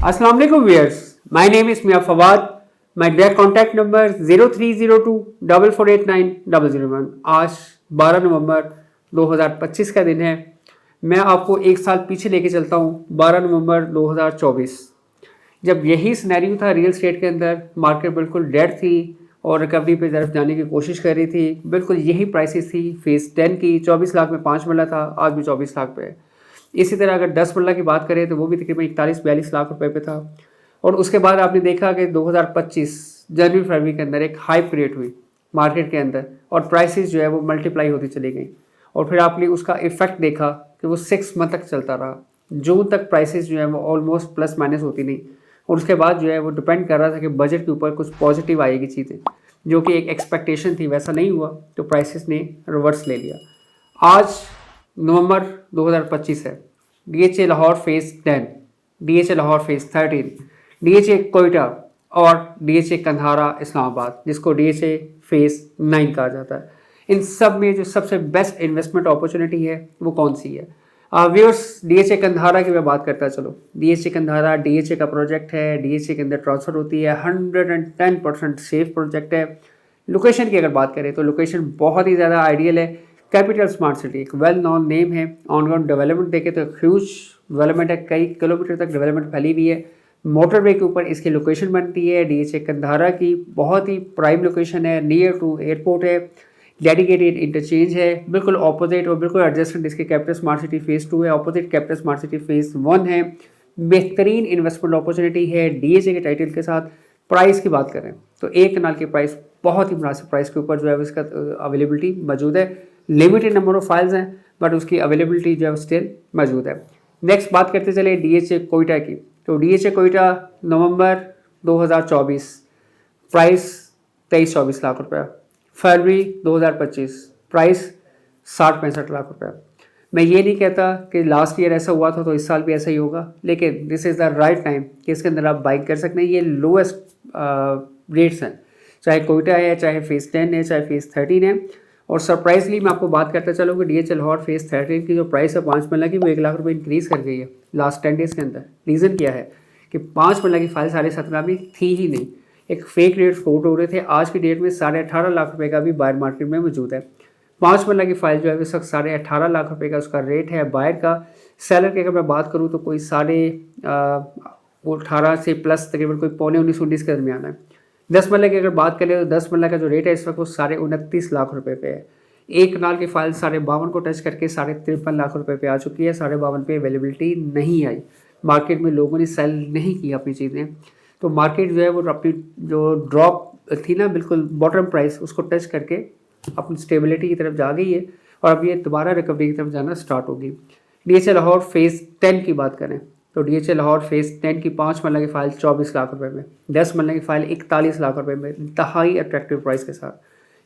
अस्सलाम वालेकुम viewers, my name is Mian Fawad. My direct contact number 0302 4489 001। आज 12 नवंबर 2025 का दिन है। मैं आपको एक साल पीछे लेके चलता हूँ, 12 नवंबर 2024, जब यही सिनेरियो था रियल स्टेट के अंदर। मार्केट बिल्कुल डेड थी और रिकवरी पे तरफ जाने की कोशिश कर रही थी। बिल्कुल यही प्राइसेस थी फेज 10 की। 24 लाख में 5 मिला था, आज भी 24 लाख पे है। इसी तरह अगर 10 मरला की बात करें तो वो भी तकरीबन 41-42 लाख रुपए पे था। और उसके बाद आपने देखा कि 2025 जनवरी फरवरी के अंदर एक हाइप क्रिएट हुई मार्केट के अंदर और प्राइसेस जो है वो मल्टीप्लाई होती चली गई। और फिर आपने उसका इफेक्ट देखा कि वो 6 मंथ तक चलता रहा। जून तक प्राइसेस जो है वो ऑलमोस्ट प्लस माइनस होती नहीं। और उसके बाद जो है वो डिपेंड कर रहा था कि बजट के ऊपर कुछ पॉजिटिव आएगी चीज़ें, जो कि एक एक्सपेक्टेशन थी, वैसा नहीं हुआ तो प्राइसेस ने रिवर्स ले लिया। आज नवंबर 2025 है। DHA Lahore phase 10, DHA Lahore phase 13, DHA Quetta और डीएचए कंधारा इस्लामाबाद, जिसको डीएचए फेज 9 कहा जाता है। इन सब में जो सबसे बेस्ट इन्वेस्टमेंट अपॉर्चुनिटी है वो कौन सी है? व्यूअर्स, डीएचए कंधारा की मैं बात करता चलो। डीएचए कंधारा डीएचए का प्रोजेक्ट है, डीएचए के अंदर ट्रांसफर होती है, 110% सेफ प्रोजेक्ट है। लोकेशन की अगर बात करें तो लोकेशन बहुत ही ज़्यादा आइडियल है। कैपिटल स्मार्ट सिटी, एक वेल नॉन नेम है। ऑनग्राउंड डेवलपमेंट देखें तो ह्यूज डेवलपमेंट है, कई किलोमीटर तक डेवलपमेंट फैली हुई है। मोटरवे के ऊपर इसकी लोकेशन बनती है। डीएचए कंधारा की बहुत ही प्राइम लोकेशन है, नियर टू एयरपोर्ट है, डेडिकेटेड इंटरचेंज है, बिल्कुल ऑपोजिट और बिल्कुल एडजस्टेंट इसके कैपिटल स्मार्ट सिटी फेज 2 है, opposite capital smart city phase 1 है। बेहतरीन इन्वेस्टमेंट अपॉर्चुनिटी है डीएचए के टाइटल के साथ। प्राइस की बात करें तो एक कनाल की प्राइस बहुत ही मुनासिब प्राइस के ऊपर जो है इसका अवेलेबिलिटी मौजूद है। लिमिटेड नंबर ऑफ फाइल्स हैं बट उसकी अवेलेबिलिटी जो है स्टिल मौजूद है। नेक्स्ट बात करते चले डीएचए कोयटा की। तो डीएचए कोयटा नवंबर 2024, प्राइस 23-24 लाख रुपया। फरवरी 2025, प्राइस 60-65 लाख रुपया। मैं ये नहीं कहता कि लास्ट ईयर ऐसा हुआ था तो इस साल भी ऐसा ही होगा, लेकिन this is the right time कि इसके अंदर आप बाइक कर सकते हैं। ये लोएस्ट रेट्स हैं, चाहे कोयटा है, चाहे फेज़ 10 है, चाहे फेज़ 13 है। और सरप्राइजली मैं आपको बात करता चलूँ कि डीएचए लाहौर फेज़ 13 की जो प्राइस है 5 मरला की, वो 1 लाख रुपये इंक्रीज़ कर गई है लास्ट 10 डेज़ के अंदर। रीज़न क्या है कि 5 मरला की फाइल 17.5 में थी ही नहीं। एक फेक रेट कोट हो रहे थे। आज की डेट में 18.5 लाख रुपए का भी बायर मार्केट में मौजूद है। 5 मरला की फाइल जो है इस वक्त 18.5 लाख रुपए का उसका रेट है बायर का। सेलर की अगर मैं बात करूँ तो कोई 18.5 से प्लस तकरीबन कोई 19.5 के दरमियान है। 10 मरला की अगर बात करें तो 10 मरला का जो रेट है इस वक्त वो 29.5 लाख रुपए पे है। एक कनाल की फाइल 52.5 को टच करके 53 लाख रुपए पे आ चुकी है। 52.5 पे अवेलेबिलिटी नहीं आई, मार्केट में लोगों ने सेल नहीं की अपनी चीज़ें। तो मार्केट जो है वो अपनी जो ड्रॉप थी ना, बिल्कुल बॉटम प्राइस, उसको टच करके अपनी स्टेबिलिटी की तरफ जा गई है और अब ये दोबारा रिकवरी की तरफ जाना स्टार्ट होगी। डीएचए लाहौर फेज़ 10 की बात करें तो डीएचए लाहौर फेज़ 10 की 5 मरला की फाइल 24 लाख रुपए में, 10 मरला की फाइल 41 लाख रुपए में, इंतहाई अट्रैक्टिव प्राइस के साथ।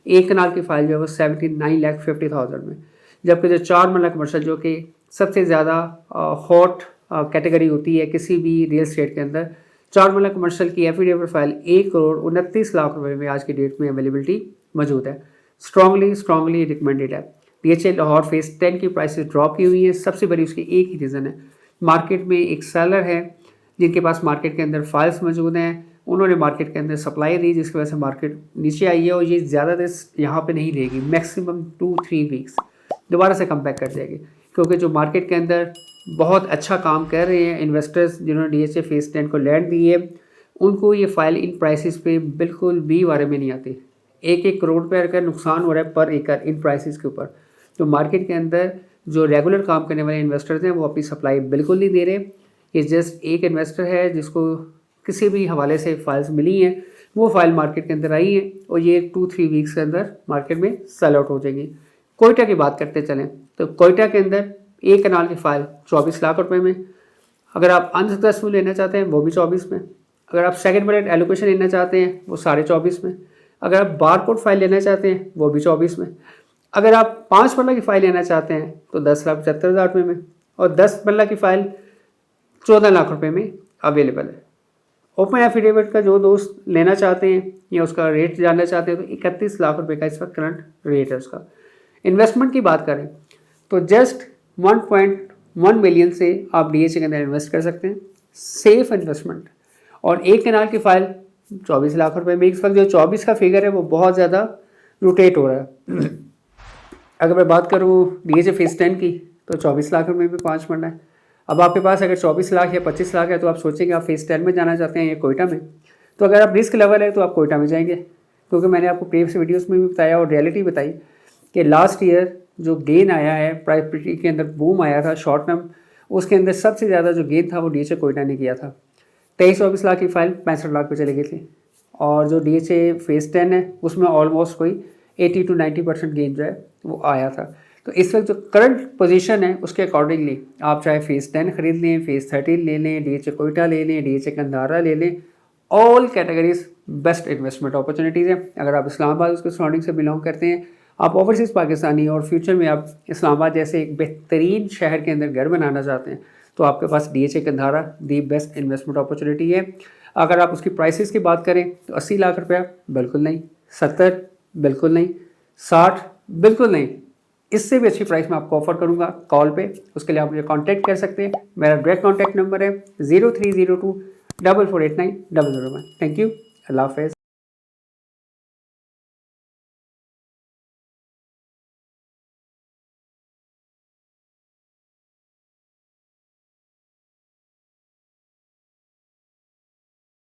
एक कनाल की फाइल जो है वो 79,50,000 में। जबकि जो 4 मरला कमर्शल, जो कि सबसे ज़्यादा हॉट कैटेगरी होती है किसी भी रियल स्टेट के अंदर, 4 मरला कमर्शियल की एफिडेविट फाइल 1,29,00,000 रुपए में आज की डेट में अवेलेबिलिटी मौजूद है। स्ट्रांगली रिकमेंडेड है। डीएचए लाहौर फेज़ 10 की प्राइसेस ड्रॉप की हुई है। सबसे बड़ी उसकी एक ही रीज़न है, मार्केट में एक सेलर है जिनके पास मार्केट के अंदर फाइल्स मौजूद हैं। उन्होंने मार्केट के अंदर सप्लाई दी जिसकी वजह से मार्केट नीचे आई है और ये ज़्यादा देर यहाँ पे नहीं रहेगी। मैक्सिमम 2-3 वीक्स दोबारा से कम बैक कर जाएगी, क्योंकि जो मार्केट के अंदर बहुत अच्छा काम कर रहे हैं इन्वेस्टर्स जिन्होंने डीएचए फेज़ 10 को लैंड दी है, उनको ये फाइल इन प्राइसेस पे बिल्कुल भी बारे में नहीं आती। 1-1 करोड़ रुपये का नुकसान हो रहा है पर एकड़ इन प्राइसेस के ऊपर। तो मार्केट के अंदर जो रेगुलर काम करने वाले इन्वेस्टर्स हैं वो अपनी सप्लाई बिल्कुल नहीं दे रहे। ये जस्ट एक इन्वेस्टर है जिसको किसी भी हवाले से फाइल्स मिली हैं, वो फाइल मार्केट के अंदर आई है और ये 2-3 वीक्स के अंदर मार्केट में सेल आउट हो जाएगी। कोयटा की बात करते चलें तो कोयटा के अंदर एक कनाल की फाइल 24 लाख रुपए में। अगर आप अनसक्सेसफुल लेना चाहते हैं वो भी 24 में। अगर आप सेकंड बजट एलोकेशन लेना चाहते हैं वो 24.5 में। अगर आप बारकोड फाइल लेना चाहते हैं वो भी 24 में। अगर आप 5 मरला की फाइल लेना चाहते हैं तो 10,75,000 रुपये में, और 10 मरला की फाइल 14 लाख रुपए में अवेलेबल है। ओपन एफिडेविट का जो दोस्त लेना चाहते हैं या उसका रेट जानना चाहते हैं तो 31 लाख रुपए का इस वक्त करंट रेट है उसका। इन्वेस्टमेंट की बात करें तो जस्ट 1.1 मिलियन से आप डीएचए के अंदर इन्वेस्ट कर सकते हैं। Safe investment. और एक कनाल की फ़ाइल 24 लाख रुपए में, इस वक्त जो 24 का फिगर है वो बहुत ज़्यादा रोटेट हो रहा है। अगर मैं बात करूँ DHA फेज़ 10 की तो 24 लाख रुपए में 5 फंड है। अब आपके पास अगर 24 लाख या 25 लाख है तो आप सोचेंगे आप फेज़ 10 में जाना चाहते हैं या कोयटा में। तो अगर आप रिस्क लेवल है तो आप कोयटा में जाएंगे, क्योंकि मैंने आपको प्रीवियस वीडियोस में भी बताया और रियलिटी बताई कि लास्ट ईयर जो गेन आया है प्राइवेटी के अंदर, बूम आया था शॉर्ट टर्म, उसके अंदर सबसे ज़्यादा जो गेन था वो DHA कोयटा ने किया था। 23-24 लाख की फाइल 65 लाख पे चली गई थी। और जो DHA फेज़ 10 है उसमें ऑलमोस्ट कोई 80 to 90% गेन जो है वो आया था। तो इस वक्त जो करंट पोजीशन है उसके अकॉर्डिंगली आप चाहे फेज़ 10 खरीद लें, फेज़ 13 ले लें, DHA कोयटा ले लें, DHA कंधारा ले लें, all categories best investment opportunities हैं। अगर आप इस्लामाबाद उसके सराउंडिंग से बिलोंग करते हैं, आप ओवरसीज़ पाकिस्तानी और फ्यूचर में आप इस्लामाबाद जैसे एक बेहतरीन शहर के अंदर घर बनाना चाहते हैं, तो आपके पास DHA Kandhara the best investment opportunity है। अगर आप उसकी प्राइसेस की बात करें तो 80 लाख रुपया बिल्कुल नहीं, 70 बिल्कुल नहीं, 60 बिल्कुल नहीं, इससे भी अच्छी प्राइस मैं आपको ऑफर करूंगा कॉल पे। उसके लिए आप मुझे कांटेक्ट कर सकते हैं। मेरा डायरेक्ट कांटेक्ट नंबर है 0302 4489 001। थैंक यू, अल्लाह हाफ़िज़।